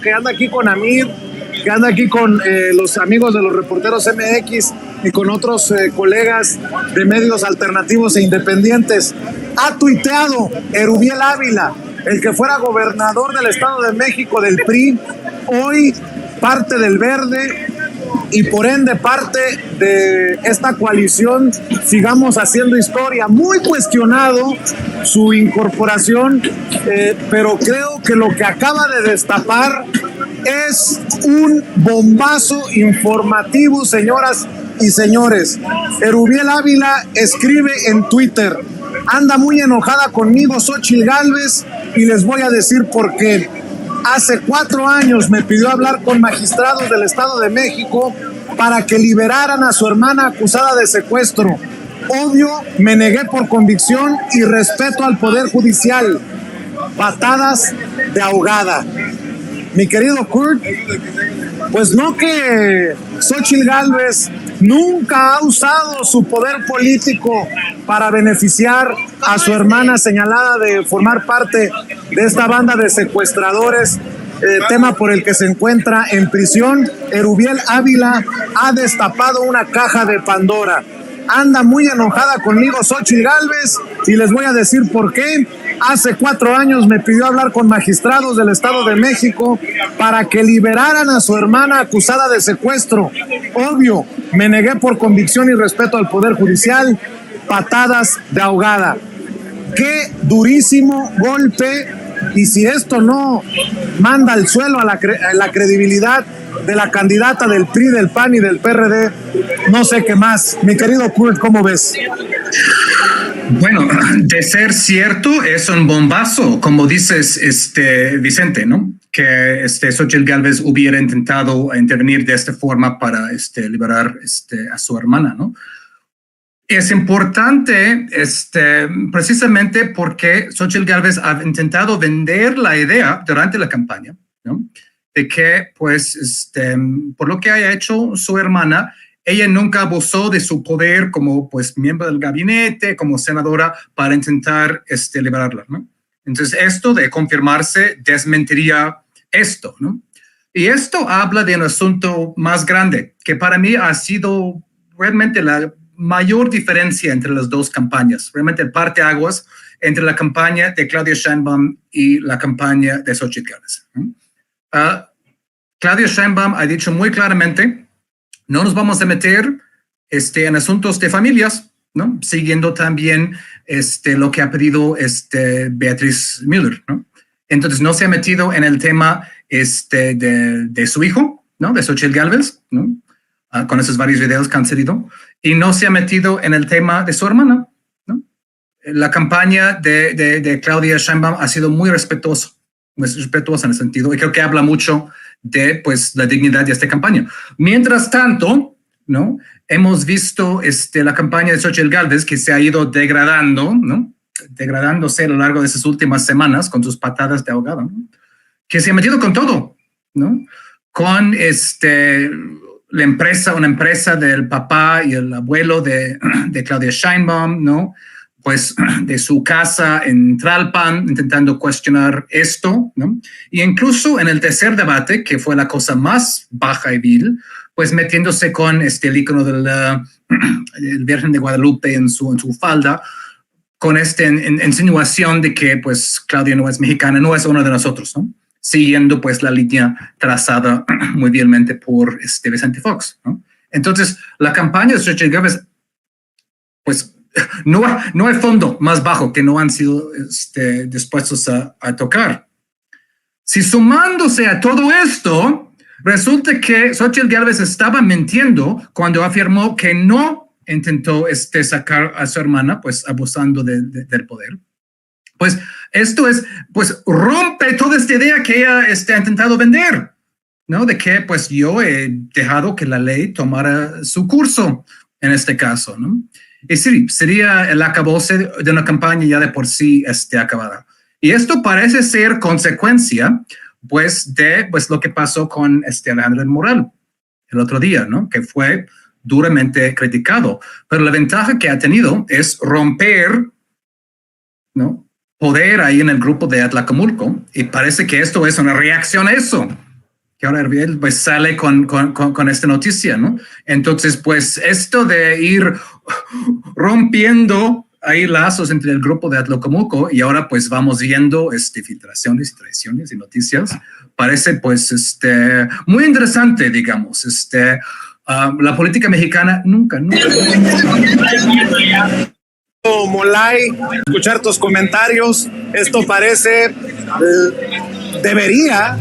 que anda aquí con Amir, que anda aquí con los amigos de los reporteros MX y con otros colegas de medios alternativos e independientes. Ha tuiteado Erubiel Ávila, el que fuera gobernador del Estado de México del PRI, hoy parte del Verde y por ende parte de esta coalición Sigamos Haciendo Historia. Muy cuestionado su incorporación, pero creo que lo que acaba de destapar es un bombazo informativo, señoras y señores, Erubiel Ávila escribe en Twitter: anda muy enojada conmigo Xóchitl Gálvez y les voy a decir por qué. Hace 4 años me pidió hablar con magistrados del Estado de México para que liberaran a su hermana acusada de secuestro. Obvio, me negué por convicción y respeto al Poder Judicial. Patadas de ahogada. Mi querido Kurt, pues no que Xóchitl Gálvez nunca ha usado su poder político para beneficiar a su hermana señalada de formar parte de esta banda de secuestradores, tema por el que se encuentra en prisión. Erubiel Ávila ha destapado una caja de Pandora. Anda muy enojada conmigo Xóchitl Gálvez y les voy a decir por qué. Hace 4 años me pidió hablar con magistrados del Estado de México para que liberaran a su hermana acusada de secuestro. Obvio, me negué por convicción y respeto al Poder Judicial. Patadas de ahogada. Qué durísimo golpe, y si esto no manda al suelo a la credibilidad de la candidata del PRI, del PAN y del PRD, no sé qué más. Mi querido Kurt, ¿cómo ves? Bueno, de ser cierto, es un bombazo, como dices, Vicente, ¿no? Que Xóchitl Gálvez hubiera intentado intervenir de esta forma para liberar a su hermana, ¿no? Es importante precisamente porque Xóchitl Gálvez ha intentado vender la idea durante la campaña, ¿no? De que, pues, por lo que haya hecho su hermana, ella nunca abusó de su poder como, pues, miembro del gabinete, como senadora, para intentar liberarla, ¿no? Entonces, esto de confirmarse desmentiría esto, ¿no? Y esto habla de un asunto más grande, que para mí ha sido realmente la mayor diferencia entre las dos campañas, realmente el parteaguas entre la campaña de Claudia Sheinbaum y la campaña de Xóchitl Gálvez, ¿no? Claudia Sheinbaum ha dicho muy claramente: no nos vamos a meter en asuntos de familias, ¿no? Siguiendo también lo que ha pedido Beatriz Müller, ¿no? Entonces no se ha metido en el tema de su hijo, ¿no? De Xóchitl Gálvez, ¿no? Con esos varios videos que han salido, y no se ha metido en el tema de su hermana, ¿no? La campaña de Claudia Sheinbaum ha sido muy respetuosa en el sentido, y creo que habla mucho de, pues, la dignidad de esta campaña. Mientras tanto, ¿no? Hemos visto la campaña de Xóchitl Gálvez que se ha ido degradando, ¿no? Degradándose a lo largo de esas últimas semanas con sus patadas de ahogado, ¿no? Que se ha metido con todo, ¿no? Con una empresa del papá y el abuelo de Claudia Sheinbaum, ¿no? Pues de su casa en Tlalpan, intentando cuestionar esto, ¿no? Y incluso en el tercer debate, que fue la cosa más baja y vil, pues metiéndose con el ícono del Virgen de Guadalupe en su falda, con insinuación de que, pues, Claudia no es mexicana, no es uno de nosotros, ¿no? Siguiendo, pues, la línea trazada muy bienmente por Vicente Fox, ¿no? Entonces, la campaña de Xóchitl Gálvez, pues, no hay fondo más bajo que no han sido dispuestos a tocar. Si sumándose a todo esto, resulta que Xóchitl Gálvez estaba mintiendo cuando afirmó que no intentó sacar a su hermana, pues, abusando del poder. Pues esto pues, rompe toda esta idea que ella ha intentado vender, ¿no? De que, pues, yo he dejado que la ley tomara su curso en este caso, ¿no? Y sí, sería el acabose de una campaña ya de por sí acabada. Y esto parece ser consecuencia, pues, de lo que pasó con Alejandro del Moral el otro día, ¿no? Que fue duramente criticado. Pero la ventaja que ha tenido es romper, ¿no?, poder ahí en el grupo de Atlacomulco, y parece que esto es una reacción a eso, que ahora él, pues, sale con esta noticia, ¿no? Entonces, pues, esto de ir rompiendo ahí lazos entre el grupo de Atlacomulco, y ahora, pues, vamos viendo filtraciones y traiciones y noticias, parece, pues, muy interesante, digamos. La política mexicana nunca. Molay, escuchar tus comentarios. Esto parece, debería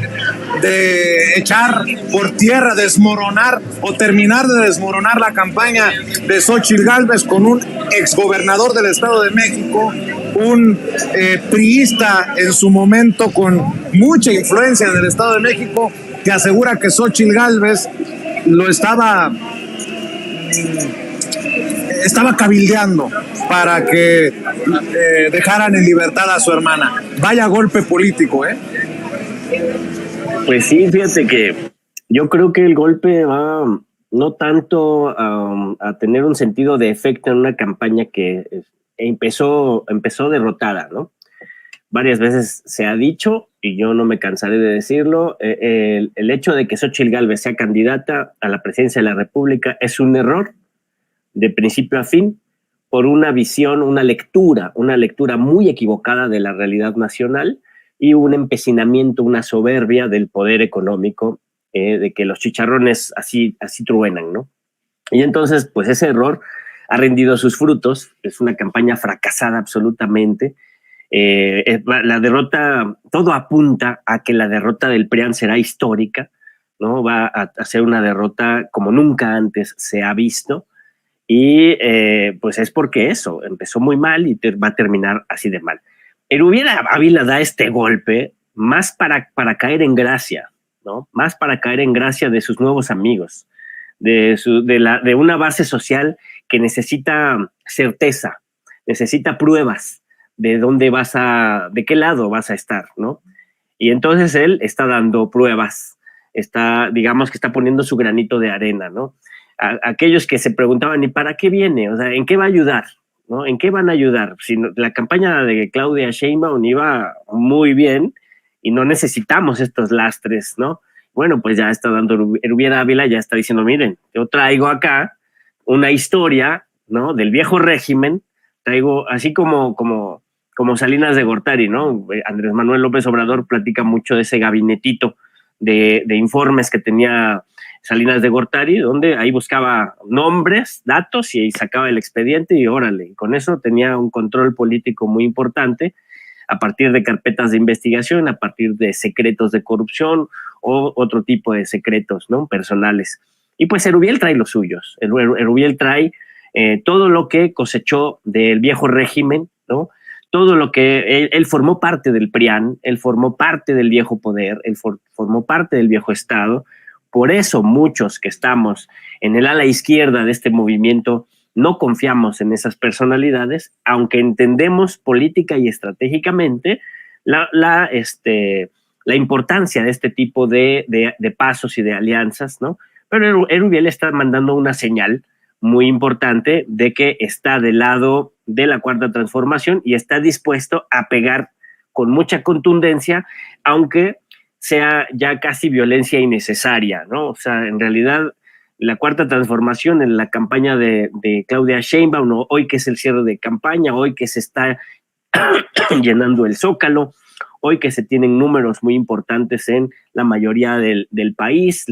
de echar por tierra, desmoronar o terminar de desmoronar la campaña de Xóchitl Gálvez con un exgobernador del Estado de México, un priista en su momento con mucha influencia en el Estado de México, que asegura que Xóchitl Gálvez lo estaba cabildeando para que dejaran en libertad a su hermana. Vaya golpe político, ¿eh? Pues sí, fíjate que yo creo que el golpe va no tanto a tener un sentido de efecto en una campaña que empezó derrotada, ¿no? Varias veces se ha dicho, y yo no me cansaré de decirlo, el hecho de que Xóchitl Gálvez sea candidata a la presidencia de la República es un error de principio a fin, por una visión, una lectura muy equivocada de la realidad nacional y un empecinamiento, una soberbia del poder económico, de que los chicharrones así truenan, ¿no? Y entonces, pues ese error ha rendido sus frutos, es una campaña fracasada absolutamente. La derrota, todo apunta a que la derrota del PRIAN será histórica, ¿no? Va a ser una derrota como nunca antes se ha visto. Y pues es porque eso empezó muy mal y va a terminar así de mal. Erubiel Ávila da este golpe más para caer en gracia, ¿no? Más para caer en gracia de sus nuevos amigos, de una base social que necesita certeza, necesita pruebas de de qué lado vas a estar, ¿no? Y entonces él está dando pruebas, digamos que está poniendo su granito de arena, ¿no? Aquellos que se preguntaban, ¿y para qué viene? O sea, ¿en qué va a ayudar? ¿No? ¿En qué van a ayudar? Si la campaña de Claudia Sheinbaum iba muy bien y no necesitamos estos lastres, ¿no? Bueno, pues ya está dando Erubiel Ávila, ya está diciendo, miren, yo traigo acá una historia, ¿no? Del viejo régimen, traigo así como Salinas de Gortari, ¿no? Andrés Manuel López Obrador platica mucho de ese gabinetito de informes que tenía Salinas de Gortari, donde ahí buscaba nombres, datos y ahí sacaba el expediente y órale, con eso tenía un control político muy importante a partir de carpetas de investigación, a partir de secretos de corrupción o otro tipo de secretos, ¿no? Personales. Y pues Erubiel trae los suyos, Erubiel trae todo lo que cosechó del viejo régimen, ¿no? Todo lo que él formó parte del PRIAN, él formó parte del viejo poder, él formó parte del viejo Estado. Por eso muchos que estamos en el ala izquierda de este movimiento no confiamos en esas personalidades, aunque entendemos política y estratégicamente la importancia de este tipo de pasos y de alianzas, ¿no? Pero Erubiel está mandando una señal muy importante de que está del lado de la Cuarta Transformación y está dispuesto a pegar con mucha contundencia, aunque sea ya casi violencia innecesaria, ¿no? O sea, en realidad la Cuarta Transformación en la campaña de Claudia Sheinbaum, ¿no? Hoy que es el cierre de campaña, hoy que se está llenando el Zócalo, hoy que se tienen números muy importantes en la mayoría del país,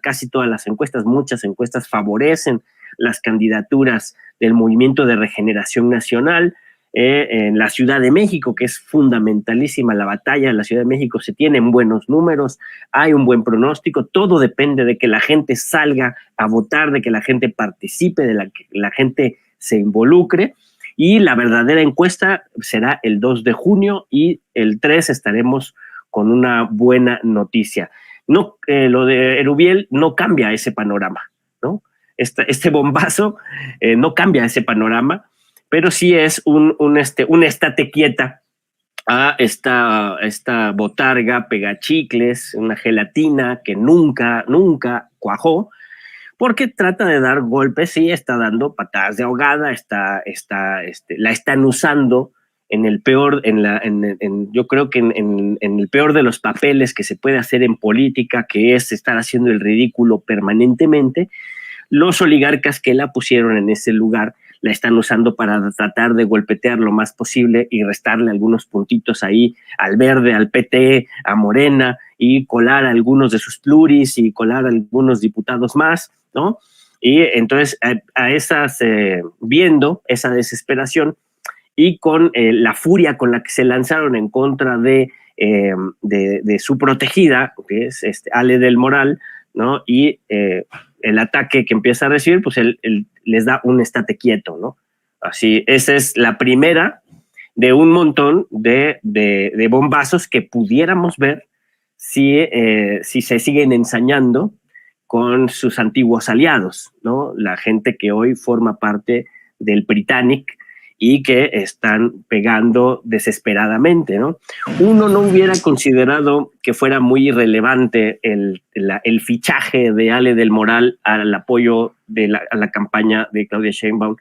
casi todas las encuestas, muchas encuestas favorecen las candidaturas del Movimiento de Regeneración Nacional. En la Ciudad de México, que es fundamentalísima la batalla, en la Ciudad de México se tienen buenos números, hay un buen pronóstico, todo depende de que la gente salga a votar, de que la gente participe, de que la gente se involucre, y la verdadera encuesta será el 2 de junio y el 3 estaremos con una buena noticia. No, lo de Erubiel no cambia ese panorama, ¿no? Este bombazo no cambia ese panorama, pero sí es un estate quieta a esta botarga pegachicles, una gelatina que nunca cuajó, porque trata de dar golpes, sí, está dando patadas de ahogada, la están usando en el peor, yo creo que en el peor de los papeles que se puede hacer en política, que es estar haciendo el ridículo permanentemente. Los oligarcas que la pusieron en ese lugar la están usando para tratar de golpetear lo más posible y restarle algunos puntitos ahí al Verde, al PT, a Morena, y colar a algunos de sus pluris y colar a algunos diputados más, ¿no? Y entonces viendo esa desesperación y con la furia con la que se lanzaron en contra de de su protegida, que es Ale del Moral, ¿no? Y el ataque que empieza a recibir, pues él les da un estate quieto, ¿no? Así, esa es la primera de un montón de bombazos que pudiéramos ver si se siguen ensañando con sus antiguos aliados, ¿no? La gente que hoy forma parte del Britannic y que están pegando desesperadamente, ¿no? Uno no hubiera considerado que fuera muy irrelevante el fichaje de Ale del Moral al apoyo a la campaña de Claudia Sheinbaum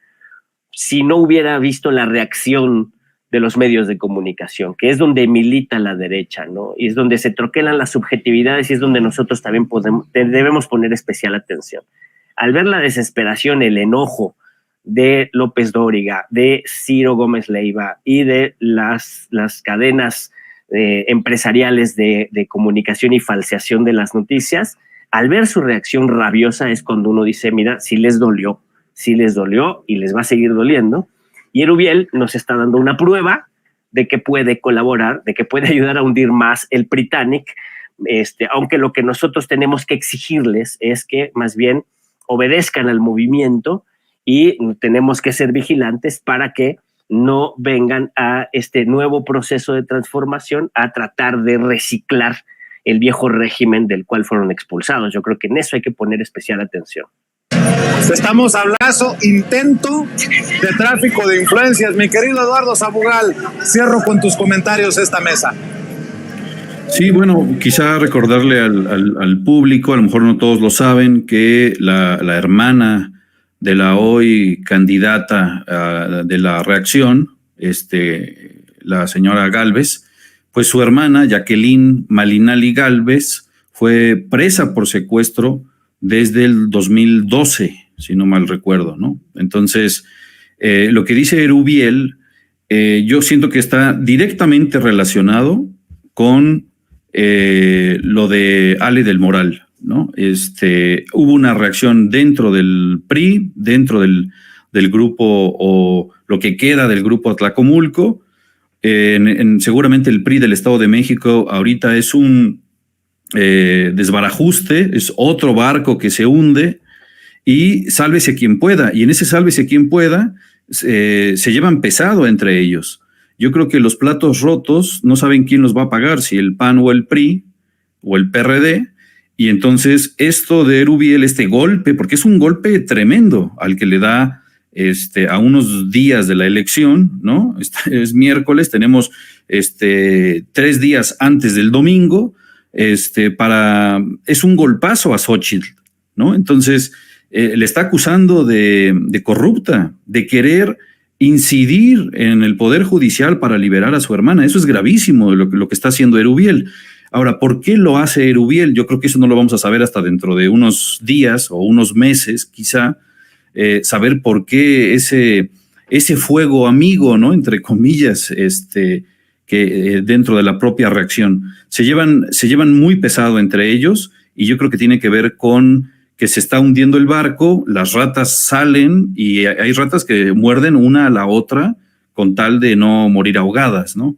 si no hubiera visto la reacción de los medios de comunicación, que es donde milita la derecha, ¿no? Y es donde se troquelan las subjetividades y es donde nosotros también debemos poner especial atención. Al ver la desesperación, el enojo de López Dóriga, de Ciro Gómez Leiva y de las cadenas empresariales de comunicación y falseación de las noticias, al ver su reacción rabiosa es cuando uno dice, mira, sí les dolió y les va a seguir doliendo. Y Erubiel nos está dando una prueba de que puede colaborar, de que puede ayudar a hundir más el Britannic, aunque lo que nosotros tenemos que exigirles es que más bien obedezcan al movimiento y tenemos que ser vigilantes para que no vengan a este nuevo proceso de transformación a tratar de reciclar el viejo régimen del cual fueron expulsados. Yo creo que en eso hay que poner especial atención. Estamos hablando intento de tráfico de influencias. Mi querido Eduardo Sabugal, cierro con tus comentarios esta mesa. Sí, bueno, quizá recordarle al público, a lo mejor no todos lo saben, que la hermana de la hoy candidata de la Reacción, la señora Gálvez, pues su hermana, Jacqueline Malinali Gálvez, fue presa por secuestro desde el 2012, si no mal recuerdo, ¿no? Entonces, lo que dice Erubiel, yo siento que está directamente relacionado con lo de Ale del Moral, ¿no? Hubo una reacción dentro del PRI, dentro del grupo o lo que queda del grupo Atlacomulco. Seguramente el PRI del Estado de México ahorita es un desbarajuste, es otro barco que se hunde y sálvese quien pueda. Y en ese sálvese quien pueda se llevan pesado entre ellos. Yo creo que los platos rotos no saben quién los va a pagar, si el PAN o el PRI o el PRD. Y entonces esto de Erubiel, este golpe, porque es un golpe tremendo al que le da a unos días de la elección, ¿no? Es miércoles, tenemos 3 días antes del domingo, es un golpazo a Xóchitl, ¿no? Entonces le está acusando de corrupta, de querer incidir en el Poder Judicial para liberar a su hermana. Eso es gravísimo lo que está haciendo Erubiel. Ahora, ¿por qué lo hace Erubiel? Yo creo que eso no lo vamos a saber hasta dentro de unos días o unos meses, quizá, saber por qué ese fuego amigo, ¿no? Entre comillas, que dentro de la propia Reacción. Se llevan muy pesado entre ellos y yo creo que tiene que ver con que se está hundiendo el barco, las ratas salen y hay ratas que muerden una a la otra con tal de no morir ahogadas, ¿no?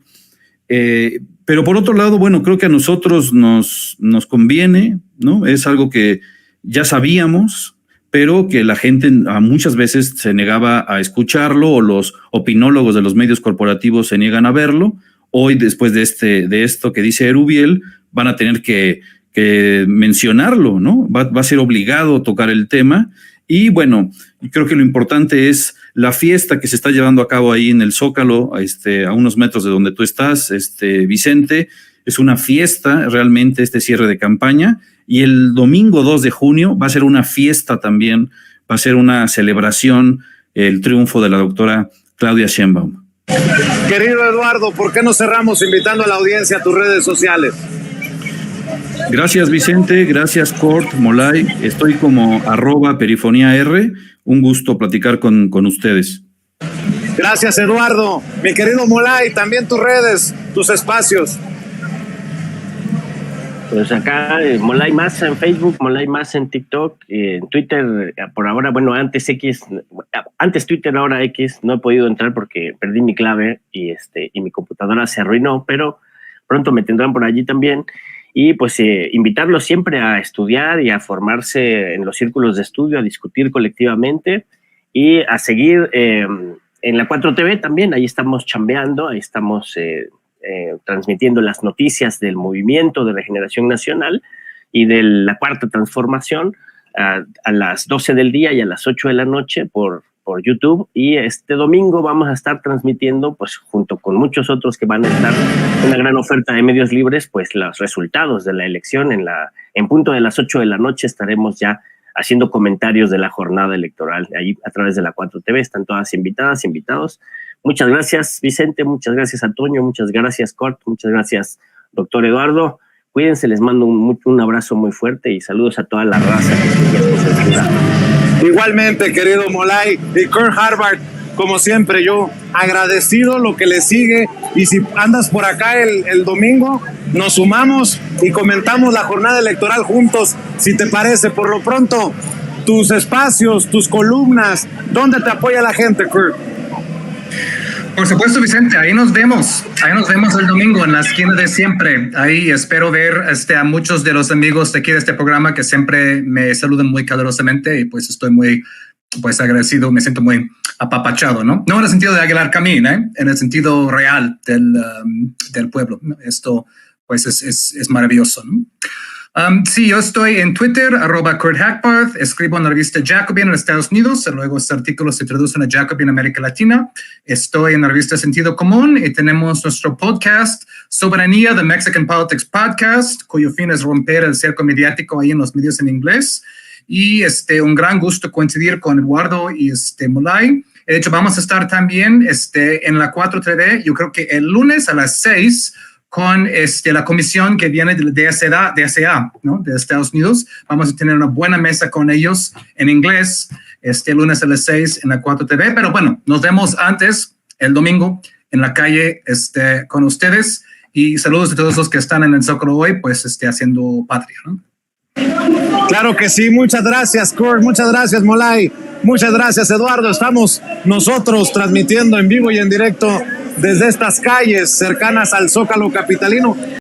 Pero por otro lado, bueno, creo que a nosotros nos conviene, ¿no? Es algo que ya sabíamos, pero que la gente muchas veces se negaba a escucharlo o los opinólogos de los medios corporativos se niegan a verlo. Hoy, después de esto que dice Erubiel, van a tener que mencionarlo, ¿no? Va a ser obligado tocar el tema. Y bueno, creo que lo importante es la fiesta que se está llevando a cabo ahí en el Zócalo, a unos metros de donde tú estás, Vicente. Es una fiesta realmente este cierre de campaña. Y el domingo 2 de junio va a ser una fiesta también, va a ser una celebración, el triunfo de la doctora Claudia Sheinbaum. Querido Eduardo, ¿por qué no cerramos invitando a la audiencia a tus redes sociales? Gracias, Vicente. Gracias, Cort, Molay. Estoy como @perifoniar. Un gusto platicar con ustedes. Gracias, Eduardo. Mi querido Molay, también tus redes, tus espacios. Pues acá, Molay Más en Facebook, Molay Más en TikTok, en Twitter, por ahora, bueno, antes Twitter, ahora X, no he podido entrar porque perdí mi clave y mi computadora se arruinó, pero pronto me tendrán por allí también. Y pues invitarlos siempre a estudiar y a formarse en los círculos de estudio, a discutir colectivamente y a seguir en la 4TV también. Ahí estamos chambeando, ahí estamos transmitiendo las noticias del Movimiento de Regeneración Nacional y de la Cuarta Transformación a las 12 del día y a las 8 de la noche por YouTube, y este domingo vamos a estar transmitiendo, pues junto con muchos otros que van a estar en una gran oferta de medios libres, pues los resultados de la elección. En punto de las 8 de la noche estaremos ya haciendo comentarios de la jornada electoral ahí a través de la 4TV. Están todas invitadas, invitados. Muchas gracias, Vicente, muchas gracias, Antonio, muchas gracias, Cort, muchas gracias, doctor Eduardo. Cuídense, les mando un abrazo muy fuerte y saludos a toda la raza que sigue su censura. Igualmente, querido Molay y Kurt Harvard, como siempre, yo agradecido lo que le sigue, y si andas por acá el domingo, nos sumamos y comentamos la jornada electoral juntos, si te parece. Por lo pronto, tus espacios, tus columnas, ¿dónde te apoya la gente, Kurt? Por supuesto, Vicente, ahí nos vemos el domingo en la esquina de siempre. Ahí espero ver a muchos de los amigos de aquí de este programa que siempre me saludan muy calurosamente, y pues estoy muy agradecido, me siento muy apapachado, ¿no? No en el sentido de Aguilar Camín, en el sentido real del pueblo, ¿no? Esto pues es maravilloso, ¿no? Sí, yo estoy en Twitter, @KurtHackbarth, escribo en la revista Jacobin en Estados Unidos, luego estos artículos se traducen a Jacobin en América Latina. Estoy en la revista Sentido Común y tenemos nuestro podcast Soberanía, The Mexican Politics Podcast, cuyo fin es romper el cerco mediático ahí en los medios en inglés. Y un gran gusto coincidir con Eduardo y Molay. De hecho, vamos a estar también en la 4TV, yo creo que el lunes a las 6, con la comisión que viene del DSA, ¿no? De Estados Unidos. Vamos a tener una buena mesa con ellos en inglés lunes a las 6 en la 4TV. Pero bueno, nos vemos antes, el domingo, en la calle con ustedes. Y saludos a todos los que están en el Zócalo hoy, pues haciendo patria, ¿no? Claro que sí, muchas gracias, Kurt, muchas gracias, Molay, muchas gracias, Eduardo. Estamos nosotros transmitiendo en vivo y en directo desde estas calles cercanas al Zócalo capitalino.